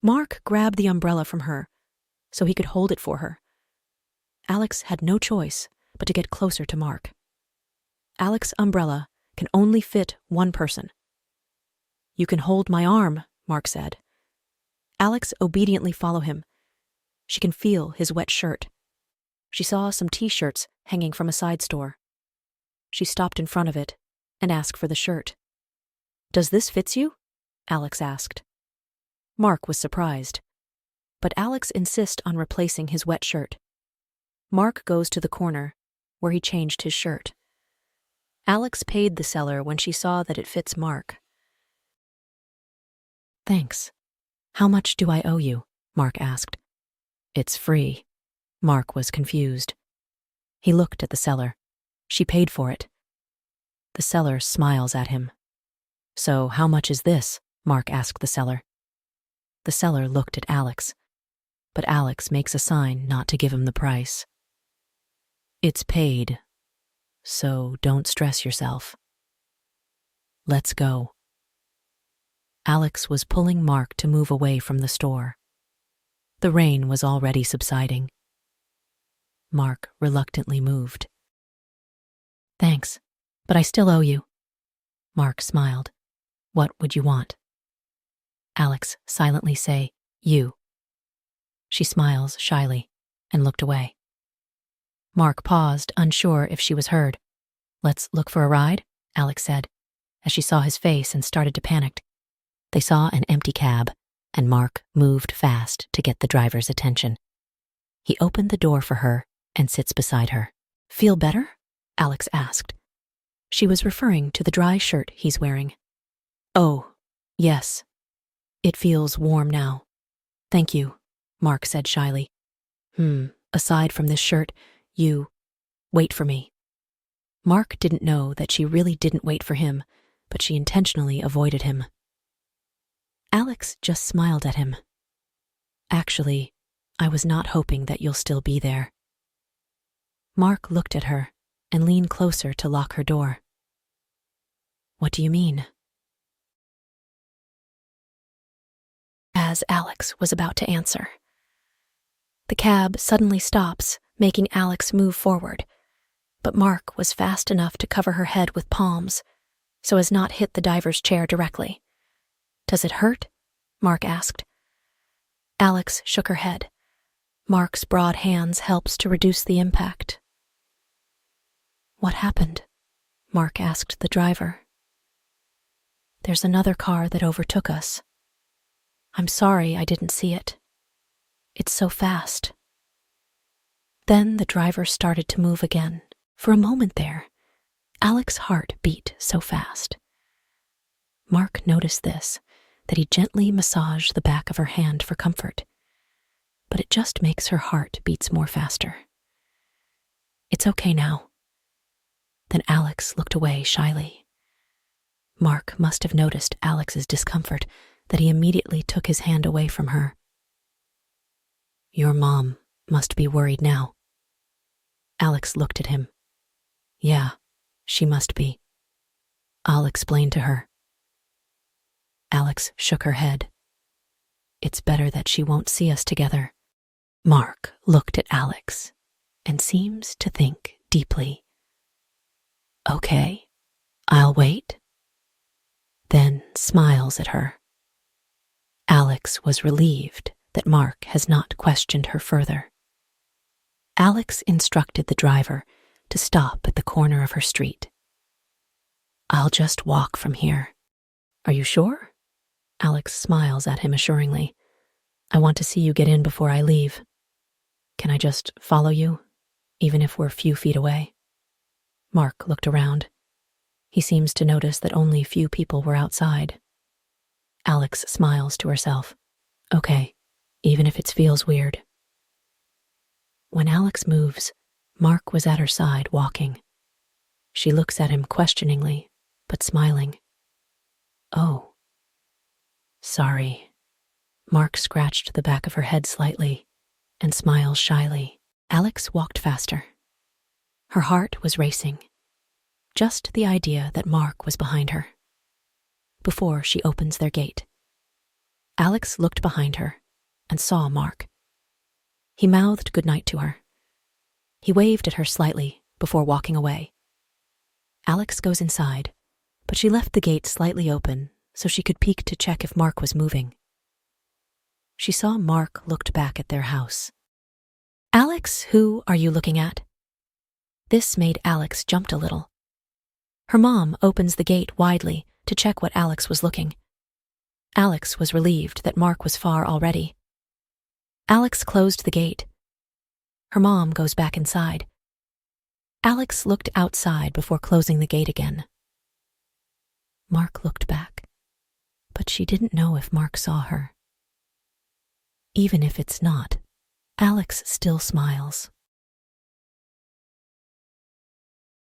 Mark grabbed the umbrella from her so he could hold it for her. Alex had no choice but to get closer to Mark. Alex's umbrella can only fit one person. "You can hold my arm," Mark said. Alex obediently followed him. She can feel his wet shirt. She saw some t-shirts hanging from a side store. She stopped in front of it and asked for the shirt. "Does this fit you?" Alex asked. Mark was surprised, but Alex insists on replacing his wet shirt. Mark goes to the corner where he changed his shirt. Alex paid the seller when she saw that it fits Mark. "Thanks. How much do I owe you?" Mark asked. "It's free." Mark was confused. He looked at the seller. She paid for it. The seller smiles at him. "So how much is this?" Mark asked the seller. The seller looked at Alex, but Alex makes a sign not to give him the price. "It's paid, so don't stress yourself. Let's go." Alex was pulling Mark to move away from the store. The rain was already subsiding. Mark reluctantly moved. "Thanks, but I still owe you." Mark smiled. "What would you want?" Alex silently say, "You." She smiles shyly and looked away. Mark paused, unsure if she was heard. "Let's look for a ride," Alex said, as she saw his face and started to panic. They saw an empty cab, and Mark moved fast to get the driver's attention. He opened the door for her and sits beside her. "Feel better?" Alex asked. She was referring to the dry shirt he's wearing. "Oh, yes. It feels warm now. Thank you," Mark said shyly. Aside from this shirt, you wait for me." Mark didn't know that she really didn't wait for him, but she intentionally avoided him. Alex just smiled at him. "Actually, I was not hoping that you'll still be there." Mark looked at her and leaned closer to lock her door. "What do you mean?" As Alex was about to answer, the cab suddenly stops, making Alex move forward, but Mark was fast enough to cover her head with palms so as not hit the diver's chair directly. "Does it hurt?" Mark asked. Alex shook her head. Mark's broad hands helps to reduce the impact. "What happened?" Mark asked the driver. "There's another car that overtook us. I'm sorry I didn't see it. It's so fast." Then the driver started to move again. For a moment there, Alex's heart beat so fast. Mark noticed this, that he gently massaged the back of her hand for comfort. But it just makes her heart beats more faster. "It's okay now." Then Alex looked away shyly. Mark must have noticed Alex's discomfort, that he immediately took his hand away from her. "Your mom must be worried now." Alex looked at him. "Yeah, she must be. I'll explain to her." Alex shook her head. "It's better that she won't see us together." Mark looked at Alex and seems to think deeply. "Okay, I'll wait." Then smiles at her. Alex was relieved that Mark has not questioned her further. Alex instructed the driver to stop at the corner of her street. "I'll just walk from here." "Are you sure?" Alex smiles at him assuringly. "I want to see you get in before I leave. Can I just follow you, even if we're a few feet away?" Mark looked around. He seems to notice that only few people were outside. Alex smiles to herself. "Okay, even if it feels weird." When Alex moves, Mark was at her side walking. She looks at him questioningly, but smiling. "Oh, sorry." Mark scratched the back of her head slightly and smiles shyly. Alex walked faster. Her heart was racing. Just the idea that Mark was behind her. Before she opens their gate. Alex looked behind her and saw Mark. He mouthed goodnight to her. He waved at her slightly before walking away. Alex goes inside, but she left the gate slightly open so she could peek to check if Mark was moving. She saw Mark looked back at their house. "Alex, who are you looking at?" This made Alex jump a little. Her mom opens the gate widely to check what Alex was looking. Alex was relieved that Mark was far already. Alex closed the gate. Her mom goes back inside. Alex looked outside before closing the gate again. Mark looked back, but she didn't know if Mark saw her. Even if it's not, Alex still smiles.